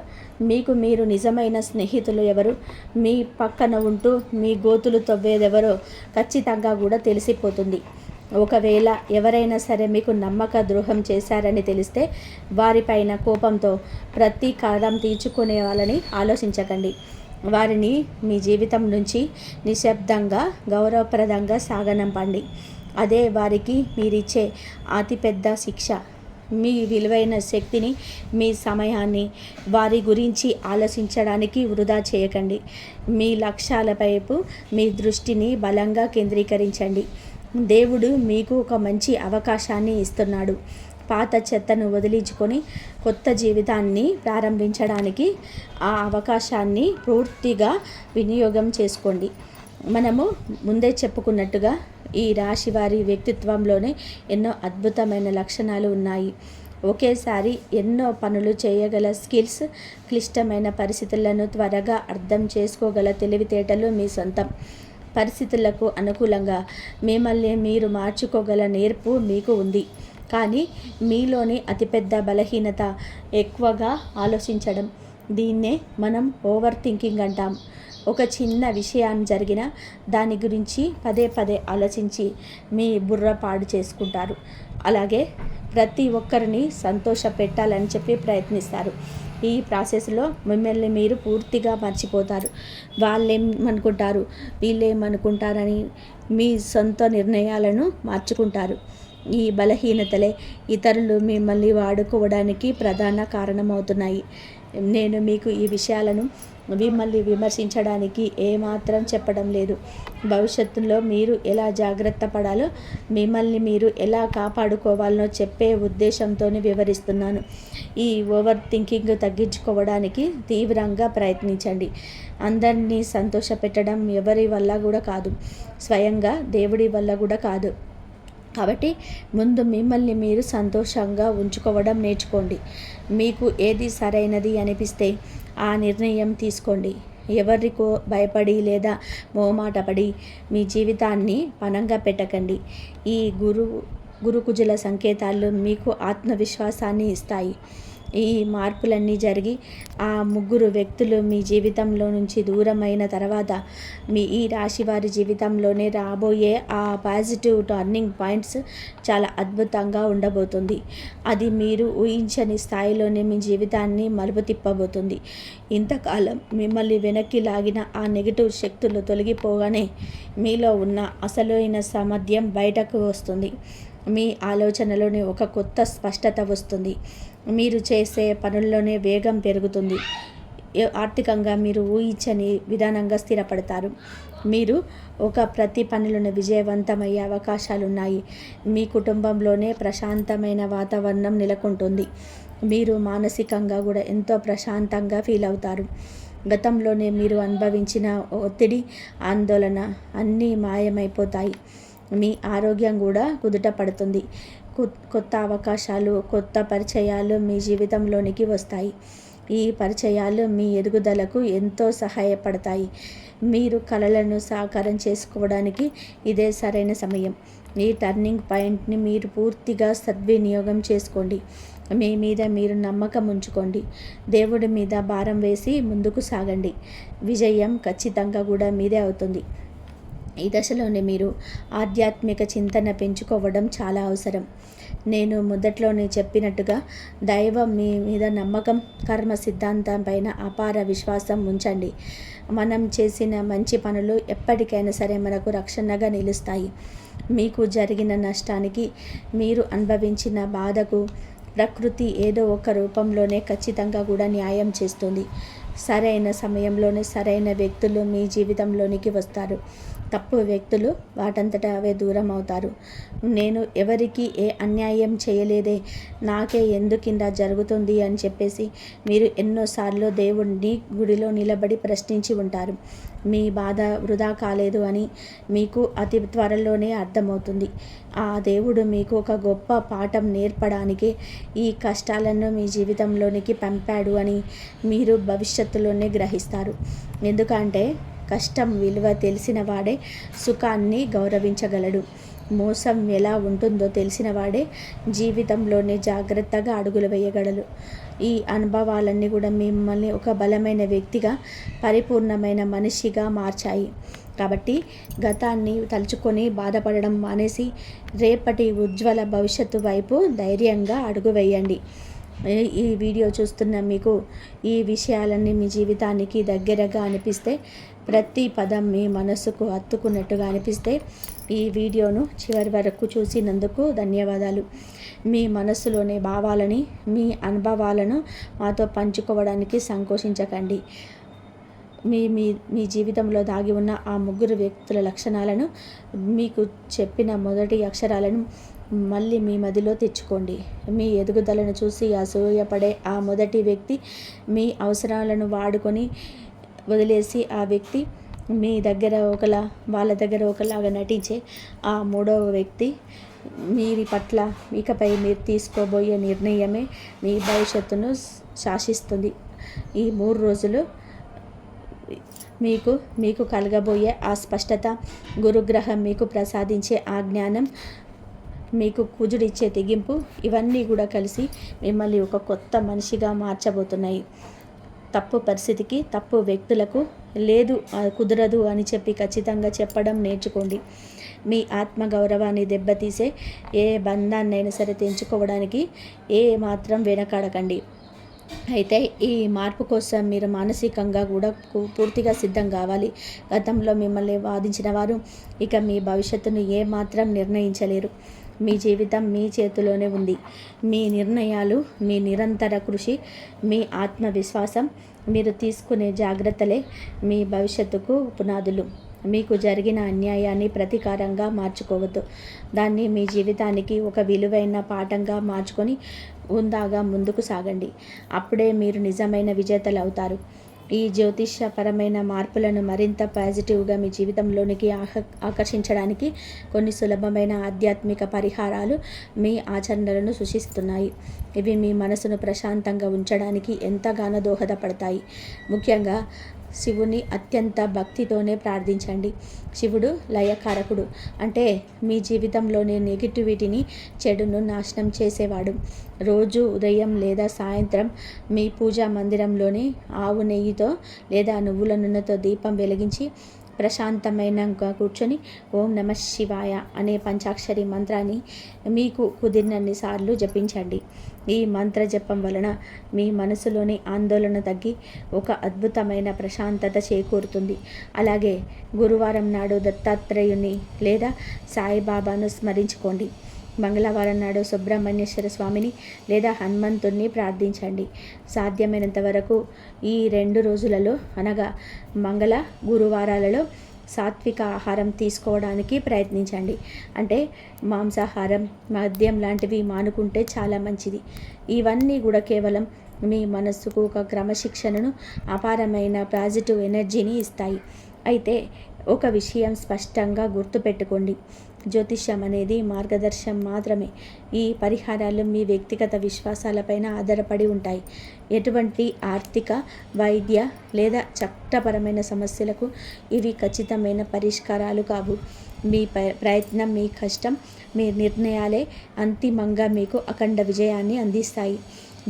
మీకు మీరు నిజమైన స్నేహితులు ఎవరు, మీ పక్కన ఉంటూ మీ గోతులు తవ్వేదెవరో ఖచ్చితంగా కూడా తెలిసిపోతుంది. ఒకవేళ ఎవరైనా సరే మీకు నమ్మక ద్రోహం చేశారని తెలిస్తే వారిపైన కోపంతో ప్రతీకారం తీర్చుకునే వాళ్ళని ఆలోచించకండి. వారిని మీ జీవితం నుంచి నిశ్శబ్దంగా గౌరవప్రదంగా సాగనంపండి. అదే వారికి మీరిచ్చే అతిపెద్ద శిక్ష. మీ విలువైన శక్తిని, మీ సమయాన్ని వారి గురించి ఆలోచించడానికి వృధా చేయకండి. మీ లక్ష్యాల వైపు మీ దృష్టిని బలంగా కేంద్రీకరించండి. దేవుడు మీకు ఒక మంచి అవకాశాన్ని ఇస్తున్నాడు. పాత చెత్తను వదిలించుకొని కొత్త జీవితాన్ని ప్రారంభించడానికి ఆ అవకాశాన్ని పూర్తిగా వినియోగం చేసుకోండి. మనము ముందే చెప్పుకున్నట్టుగా ఈ రాశి వారి వ్యక్తిత్వంలోనే ఎన్నో అద్భుతమైన లక్షణాలు ఉన్నాయి. ఒకేసారి ఎన్నో పనులు చేయగల స్కిల్స్, క్లిష్టమైన పరిస్థితులను త్వరగా అర్థం చేసుకోగల తెలివితేటలు మీ సొంతం. పరిస్థితులకు అనుకూలంగా మిమ్మల్ని మీరు మార్చుకోగల నేర్పు మీకు ఉంది. కానీ మీలోని అతిపెద్ద బలహీనత ఎక్కువగా ఆలోచించడం. దీన్నే మనం ఓవర్ థింకింగ్ అంటాం. ఒక చిన్న విషయం జరిగినా దాని గురించి పదే పదే ఆలోచించి మీ బుర్ర పాడు చేసుకుంటారు. అలాగే ప్రతి ఒక్కరిని సంతోష పెట్టాలని చెప్పి ప్రయత్నిస్తారు. ఈ ప్రాసెస్లో మిమ్మల్ని మీరు పూర్తిగా మర్చిపోతారు. వాళ్ళేమనుకుంటారు, వీళ్ళేమనుకుంటారని మీ సొంత నిర్ణయాలను మార్చుకుంటారు. ఈ బలహీనతలే ఇతరులు మిమ్మల్ని వాడుకోవడానికి ప్రధాన కారణమవుతున్నాయి. నేను మీకు ఈ విషయాలను మిమ్మల్ని విమర్శించడానికి ఏమాత్రం చెప్పడం లేదు. భవిష్యత్తులో మీరు ఎలా జాగ్రత్త పడాలో, మిమ్మల్ని మీరు ఎలా కాపాడుకోవాలనో చెప్పే ఉద్దేశంతోనే వివరిస్తున్నాను. ఈ ఓవర్ థింకింగ్ తగ్గించుకోవడానికి తీవ్రంగా ప్రయత్నించండి. అందరినీ సంతోషపెట్టడం ఎవరి వల్ల కూడా కాదు, స్వయంగా దేవుడి వల్ల కూడా కాదు. కాబట్టి ముందు మిమ్మల్ని మీరు సంతోషంగా ఉంచుకోవడం నేర్చుకోండి. మీకు ఏది సరైనది అనిపిస్తే ఆ నిర్ణయం తీసుకోండి. ఎవరికో భయపడి లేదా మోమాటపడి మీ జీవితాన్ని పణంగా పెట్టకండి. ఈ గురుకుజుల సంకేతాలు మీకు ఆత్మవిశ్వాసాన్ని ఇస్తాయి. ఈ మార్పులన్నీ జరిగి ఆ ముగ్గురు వ్యక్తులు మీ జీవితంలో నుంచి దూరమైన తర్వాత ఈ రాశి వారి జీవితంలోనే రాబోయే ఆ పాజిటివ్ టర్నింగ్ పాయింట్స్ చాలా అద్భుతంగా ఉండబోతుంది. అది మీరు ఊహించని స్థాయిలోనే మీ జీవితాన్ని మలుపు తిప్పబోతుంది. ఇంతకాలం మిమ్మల్ని వెనక్కి లాగిన ఆ నెగిటివ్ శక్తులు తొలగిపోగానే మీలో ఉన్న అసలైన సామర్థ్యం బయటకు వస్తుంది. మీ ఆలోచనలోనే ఒక కొత్త స్పష్టత వస్తుంది. మీరు చేసే పనుల్లోనే వేగం పెరుగుతుంది. ఆర్థికంగా మీరు ఊహించని విధానంగా స్థిరపడతారు. మీరు ప్రతి పనిలోనే విజయవంతమయ్యే అవకాశాలున్నాయి. మీ కుటుంబంలోనే ప్రశాంతమైన వాతావరణం నెలకొంటుంది. మీరు మానసికంగా కూడా ఎంతో ప్రశాంతంగా ఫీల్ అవుతారు. గతంలోనే మీరు అనుభవించిన ఒత్తిడి, ఆందోళన అన్నీ మాయమైపోతాయి. మీ ఆరోగ్యం కూడా కుదుట పడుతుంది. కొత్త అవకాశాలు, కొత్త పరిచయాలు మీ జీవితంలోనికి వస్తాయి. ఈ పరిచయాలు మీ ఎదుగుదలకు ఎంతో సహాయపడతాయి. మీరు కలలను సాకారం చేసుకోవడానికి ఇదే సరైన సమయం. ఈ టర్నింగ్ పాయింట్ని మీరు పూర్తిగా సద్వినియోగం చేసుకోండి. మీ మీద మీరు నమ్మకం ఉంచుకోండి. దేవుడి మీద భారం వేసి ముందుకు సాగండి. విజయం ఖచ్చితంగా కూడా మీదే అవుతుంది. ఈ దశలోనే మీరు ఆధ్యాత్మిక చింతన పెంచుకోవడం చాలా అవసరం. నేను మొదట్లోనే చెప్పినట్టుగా దైవం మీ మీద నమ్మకం, కర్మ సిద్ధాంతం పైన అపార విశ్వాసం ఉంచండి. మనం చేసిన మంచి పనులు ఎప్పటికైనా సరే మనకు రక్షణగా నిలుస్తాయి. మీకు జరిగిన నష్టానికి, మీరు అనుభవించిన బాధకు ప్రకృతి ఏదో ఒక రూపంలోనే ఖచ్చితంగా కూడా న్యాయం చేస్తుంది. సరైన సమయంలోనే సరైన వ్యక్తులు మీ జీవితంలోనికి వస్తారు. తప్పు వ్యక్తులు వాటంతటా అవే దూరం అవుతారు. నేను ఎవరికి ఏ అన్యాయం చేయలేదే, నాకే ఎందుకిందా జరుగుతుంది అని చెప్పేసి మీరు ఎన్నోసార్లు దేవుడిని గుడిలో నిలబడి ప్రశ్నించి ఉంటారు. మీ బాధ వృధా కాలేదు అని మీకు అతి త్వరలోనే అర్థమవుతుంది. ఆ దేవుడు మీకు ఒక గొప్ప పాఠం నేర్పడానికి ఈ కష్టాలను మీ జీవితంలోనికి పంపాడు అని మీరు భవిష్యత్తులోనే గ్రహిస్తారు. ఎందుకంటే కష్టం విలువ తెలిసిన వాడే సుఖాన్ని గౌరవించగలడు. మోసం ఎలా ఉంటుందో తెలిసిన వాడే జీవితంలోనే జాగ్రత్తగా అడుగులు వేయగలడు. ఈ అనుభవాలన్నీ కూడా మిమ్మల్ని ఒక బలమైన వ్యక్తిగా, పరిపూర్ణమైన మనిషిగా మార్చాయి. కాబట్టి గతాన్ని తలుచుకొని బాధపడడం మానేసి రేపటి ఉజ్వల భవిష్యత్తు వైపు ధైర్యంగా అడుగు వేయండి. ఈ వీడియో చూస్తున్న మీకు ఈ విషయాలన్నీ మీ జీవితానికి దగ్గరగా అనిపిస్తే, ప్రతి పదం మీ మనసుకు హత్తుకున్నట్టుగా అనిపిస్తే ఈ వీడియోను చివరి వరకు చూసినందుకు ధన్యవాదాలు. మీ మనస్సులోని భావాలని, మీ అనుభవాలను మాతో పంచుకోవడానికి సంకోచించకండి. మీ మీ మీ జీవితంలో దాగి ఉన్న ఆ ముగ్గురు వ్యక్తుల లక్షణాలను, మీకు చెప్పిన మొదటి అక్షరాలను మళ్ళీ మీ మదిలో తెచ్చుకోండి. మీ ఎదుగుదలను చూసి అసూయపడే ఆ మొదటి వ్యక్తి, మీ అవసరాలను వాడుకొని వదిలేసి ఆ వ్యక్తి, మీ దగ్గర ఒకలా వాళ్ళ దగ్గర ఒకలాగా నటించే ఆ మూడవ వ్యక్తి, మీరి పట్ల ఇకపై మీరు తీసుకోబోయే నిర్ణయమే మీ భవిష్యత్తును శాసిస్తుంది. ఈ 3 రోజులు మీకు కలగబోయే ఆ స్పష్టత, గురుగ్రహం మీకు ప్రసాదించే ఆ జ్ఞానం, మీకు కుజుడిచ్చే తెగింపు, ఇవన్నీ కూడా కలిసి మిమ్మల్ని ఒక కొత్త మనిషిగా మార్చబోతున్నాయి. తప్పు పరిస్థితికి, తప్పు వ్యక్తులకు లేదు, కుదరదు అని చెప్పి ఖచ్చితంగా చెప్పడం నేర్చుకోండి. మీ ఆత్మగౌరవాన్ని దెబ్బతీసే ఏ బంధాన్నైనా సరే తెంచుకోవడానికి ఏ మాత్రం వెనకాడకండి. అయితే ఈ మార్పు కోసం మీరు మానసికంగా కూడా పూర్తిగా సిద్ధం కావాలి. గతంలో మిమ్మల్ని వాదించిన వారు ఇక మీ భవిష్యత్తును ఏ మాత్రం నిర్ణయించలేరు. మీ జీవితం మీ చేతిలోనే ఉంది. మీ నిర్ణయాలు, మీ నిరంతర కృషి, మీ ఆత్మవిశ్వాసం, మీరు తీసుకునే జాగ్రత్తలే మీ భవిష్యత్తుకు పునాదులు. మీకు జరిగిన అన్యాయాన్ని ప్రతీకారంగా మార్చుకోవద్దు. దాన్ని మీ జీవితానికి ఒక విలువైన పాఠంగా మార్చుకొని హుందాగా ముందుకు సాగండి. అప్పుడే మీరు నిజమైన విజేతలు అవుతారు. ఈ జ్యోతిష్యపరమైన మార్పులను మరింత పాజిటివ్గా మీ జీవితంలోనికి ఆకర్షించడానికి కొన్ని సులభమైన ఆధ్యాత్మిక పరిహారాలు మీ ఆచరణలను సూచిస్తున్నాయి. ఇవి మీ మనసును ప్రశాంతంగా ఉంచడానికి ఎంతగానో దోహదపడతాయి. ముఖ్యంగా శివుని అత్యంత భక్తితోనే ప్రార్థించండి. శివుడు లయకారకుడు, అంటే మీ జీవితంలోని నెగిటివిటీని, చెడును నాశనం చేసేవాడు. రోజు ఉదయం లేదా సాయంత్రం మీ పూజా మందిరంలోని ఆవు నెయ్యితో లేదా నువ్వుల నూనెతో దీపం వెలిగించి ప్రశాంతమైనగా కూర్చొని ఓం నమః శివాయ అనే పంచాక్షరి మంత్రాన్ని మీకు కుదిరినన్ని సార్లు జపించండి. ఈ మంత్ర జపం వలన మీ మనసులోని ఆందోళన తగ్గి ఒక అద్భుతమైన ప్రశాంతత చేకూరుతుంది. అలాగే గురువారం నాడు దత్తాత్రేయుని లేదా సాయిబాబాను స్మరించుకోండి. మంగళవారం నాడు సుబ్రహ్మణ్యేశ్వర స్వామిని లేదా హనుమంతుణ్ణి ప్రార్థించండి. సాధ్యమైనంత వరకు ఈ 2 రోజులలో, అనగా మంగళ గురువారాలలో సాత్విక ఆహారం తీసుకోవడానికి ప్రయత్నించండి. అంటే మాంసాహారం, మద్యం లాంటివి మానుకుంటే చాలా మంచిది. ఇవన్నీ కూడా కేవలం మీ మనస్సుకు ఒక క్రమశిక్షణను, అపారమైన పాజిటివ్ ఎనర్జీని ఇస్తాయి. అయితే ఒక విషయం స్పష్టంగా గుర్తుపెట్టుకోండి, జ్యోతిష్యం అనేది మార్గదర్శనం మాత్రమే. ఈ పరిహారాలు మీ వ్యక్తిగత విశ్వాసాలపైన ఆధారపడి ఉంటాయి. ఎటువంటి ఆర్థిక, వైద్య లేదా చట్టపరమైన సమస్యలకు ఇవి ఖచ్చితమైన పరిష్కారాలు కావు. మీ ప్రయత్నం, మీ కష్టం, మీ నిర్ణయాలే అంతిమంగా మీకు అఖండ విజయాన్ని అందిస్తాయి.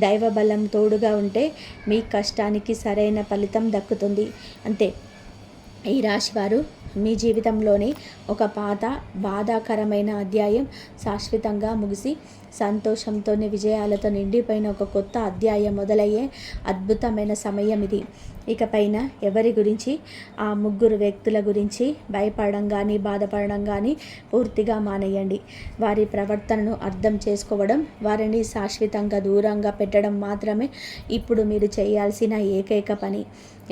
దైవ బలం తోడుగా ఉంటే మీ కష్టానికి సరైన ఫలితం దక్కుతుంది. అంతే. ఈ రాశివారు మీ జీవితంలోని ఒక పాత బాధాకరమైన అధ్యాయం శాశ్వతంగా ముగిసి సంతోషంతోనే విజయాలతో నిండిపోయిన ఒక కొత్త అధ్యాయం మొదలయ్యే అద్భుతమైన సమయం ఇది. ఇకపైన ఎవరి గురించి, ఆ 3 వ్యక్తుల గురించి భయపడడం కానీ, బాధపడడం కానీ పూర్తిగా మానేయండి. వారి ప్రవర్తనను అర్థం చేసుకోవడం, వారిని శాశ్వతంగా దూరంగా పెట్టడం మాత్రమే ఇప్పుడు మీరు చేయాల్సిన ఏకైక పని.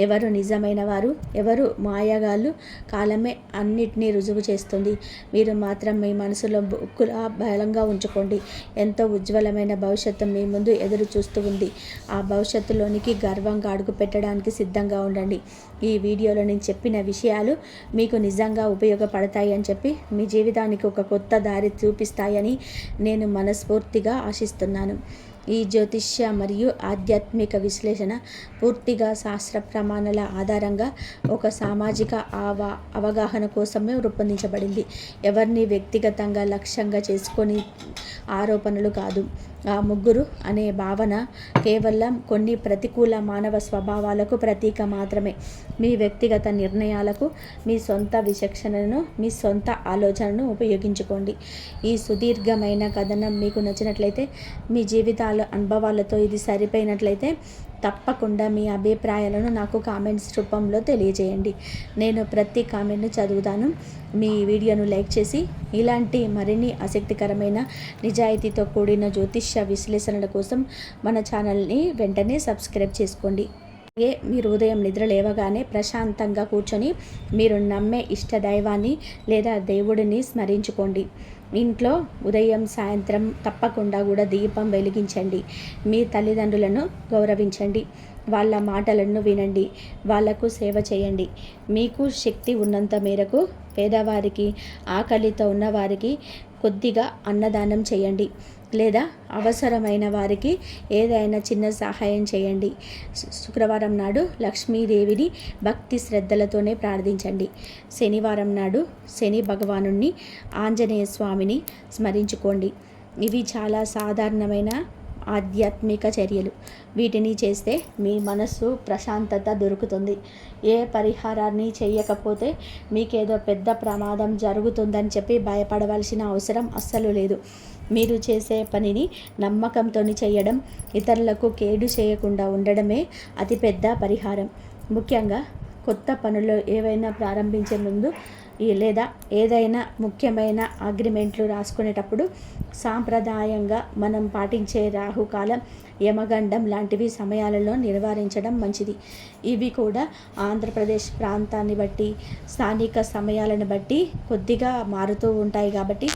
ఎవరు నిజమైన వారు, ఎవరు మాయగాళ్ళు, కాలమే అన్నిటినీ రుజువు చేస్తుంది. మీరు మాత్రం మీ మనసులో బుక్కులా బలంగా ఉంచుకోండి. ఎంతో ఉజ్వలమైన భవిష్యత్తు మీ ముందు ఎదురు చూస్తూ ఉంది. ఆ భవిష్యత్తులోనికి గర్వంగా అడుగు పెట్టడానికి సిద్ధంగా ఉండండి. ఈ వీడియోలో నేను చెప్పిన విషయాలు మీకు నిజంగా ఉపయోగపడతాయి అని చెప్పి, మీ జీవితానికి ఒక కొత్త దారి చూపిస్తాయని నేను మనస్ఫూర్తిగా ఆశిస్తున్నాను. ఈ జ్యోతిష్య మరియు ఆధ్యాత్మిక విశ్లేషణ పూర్తిగా శాస్త్ర ప్రమాణాల ఆధారంగా ఒక సామాజిక అవగాహన కోసమే రూపొందించబడింది. ఎవరిని వ్యక్తిగతంగా లక్ష్యంగా చేసుకొని ఆరోపణలు కాదు. ఆ ముగ్గురు అనే భావన కేవలం కొన్ని ప్రతికూల మానవ స్వభావాలకు ప్రతీక మాత్రమే. మీ వ్యక్తిగత నిర్ణయాలకు మీ సొంత విచక్షణను, మీ సొంత ఆలోచనను ఉపయోగించుకోండి. ఈ సుదీర్ఘమైన కథనం మీకు నచ్చినట్లయితే, మీ జీవితాల అనుభవాలతో ఇది సరిపోయినట్లయితే తప్పకుండా మీ అభిప్రాయాలను నాకు కామెంట్స్ రూపంలో తెలియజేయండి. నేను ప్రతి కామెంట్ను చదువుతాను. మీ వీడియోను లైక్ చేసి ఇలాంటి మరిన్ని ఆసక్తికరమైన నిజాయితీతో కూడిన జ్యోతిష్య విశ్లేషణల కోసం మన ఛానల్ని వెంటనే సబ్స్క్రైబ్ చేసుకోండి. అలాగే మీరు ఉదయం నిద్ర లేవగానే ప్రశాంతంగా కూర్చొని మీరు నమ్మే ఇష్ట దైవాన్ని లేదా దేవుడిని స్మరించుకోండి. ఇంట్లో ఉదయం సాయంత్రం తప్పకుండా కూడా దీపం వెలిగించండి. మీ తల్లిదండ్రులను గౌరవించండి. వాళ్ళ మాటలను వినండి. వాళ్లకు సేవ చేయండి. మీకు శక్తి ఉన్నంత మేరకు పేదవారికి, ఆకలితో ఉన్నవారికి కొద్దిగా అన్నదానం చేయండి, లేదా అవసరమైన వారికి ఏదైనా చిన్న సహాయం చేయండి. శుక్రవారం నాడు లక్ష్మీదేవిని భక్తి శ్రద్ధలతోనే ప్రార్థించండి. శనివారం నాడు శని భగవానుణ్ణి, ఆంజనేయ స్వామిని స్మరించుకోండి. ఇవి చాలా సాధారణమైన ఆధ్యాత్మిక చర్యలు. వీటిని చేస్తే మీ మనస్సు ప్రశాంతత దొరుకుతుంది. ఏ పరిహారాన్ని చేయకపోతే మీకేదో పెద్ద ప్రమాదం జరుగుతుందని చెప్పి భయపడవలసిన అవసరం అస్సలు లేదు. మీరు చేసే పనిని నమ్మకంతో చేయడం, ఇతరులకు కేడు చేయకుండా ఉండడమే అతిపెద్ద పరిహారం. ముఖ్యంగా కొత్త పనులు ఏవైనా ప్రారంభించే ముందు లేదా ఏదైనా ముఖ్యమైన అగ్రిమెంట్లు రాసుకునేటప్పుడు సాంప్రదాయంగా మనం పాటించే రాహుకాలం, యమగండం లాంటివి సమయాలలో నివారించడం మంచిది. ఇవి కూడా ఆంధ్రప్రదేశ్ ప్రాంతాన్ని బట్టి, స్థానిక సమయాలను బట్టి కొద్దిగా మారుతూ ఉంటాయి. కాబట్టి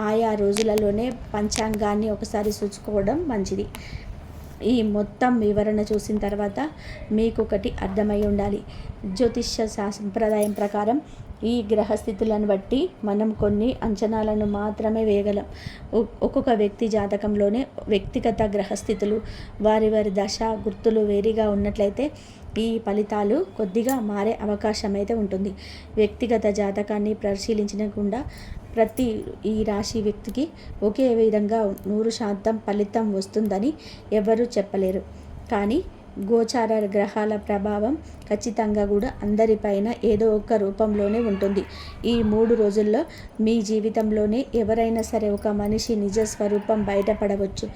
ఆయా రోజులలోనే పంచాంగాన్ని ఒకసారి చూసుకోవడం మంచిది. ఈ మొత్తం వివరణ చూసిన తర్వాత మీకు ఒకటి అర్థమై ఉండాలి. జ్యోతిష్య సంప్రదాయం ప్రకారం ఈ గ్రహస్థితులను బట్టి మనం కొన్ని అంచనాలను మాత్రమే వేయగలం. ఒక్కొక్క వ్యక్తి జాతకంలోనే వ్యక్తిగత గ్రహస్థితులు, వారి దశ గుర్తులు వేరుగా ఉన్నట్లయితే ఈ ఫలితాలు కొద్దిగా మారే అవకాశం అయితే ఉంటుంది. వ్యక్తిగత జాతకాన్ని పరిశీలించకుండా ప్రతి ఈ రాశి వ్యక్తికి ఒకే విధంగా 100% ఫలితం వస్తుందని ఎవరూ చెప్పలేరు. కానీ గోచార గ్రహాల ప్రభావం ఖచ్చితంగా కూడా అందరిపైన ఏదో ఒక రూపంలోనే ఉంటుంది. ఈ 3 రోజుల్లో మీ జీవితంలోనే ఎవరైనా సరే ఒక మనిషి నిజ స్వరూపం బయటపడవచ్చు,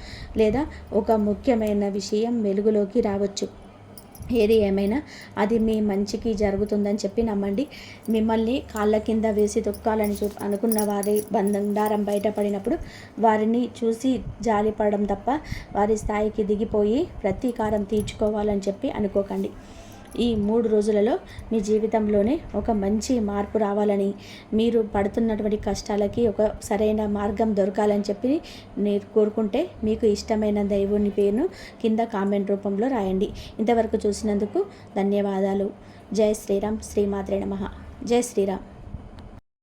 లేదా ఒక ముఖ్యమైన విషయం వెలుగులోకి రావచ్చు. ఏది ఏమైనా అది మీ మంచికి జరుగుతుందని చెప్పి నమ్మండి. మిమ్మల్ని కాళ్ళ కింద వేసి తొక్కాలని అనుకున్న వారి బండారం బయటపడినప్పుడు వారిని చూసి జాలిపడడం తప్ప వారి స్థాయికి దిగిపోయి ప్రతీకారం తీర్చుకోవాలని చెప్పి అనుకోకండి. ఈ 3 రోజులలో మీ జీవితంలోనే ఒక మంచి మార్పు రావాలని, మీరు పడుతున్నటువంటి కష్టాలకి ఒక సరైన మార్గం దొరకాలని చెప్పి నేను కోరుకుంటే మీకు ఇష్టమైన దైవుని పేరును కింద కామెంట్ రూపంలో రాయండి. ఇంతవరకు చూసినందుకు ధన్యవాదాలు. జై శ్రీరామ్. శ్రీమాత్రే నమః. జై శ్రీరామ్.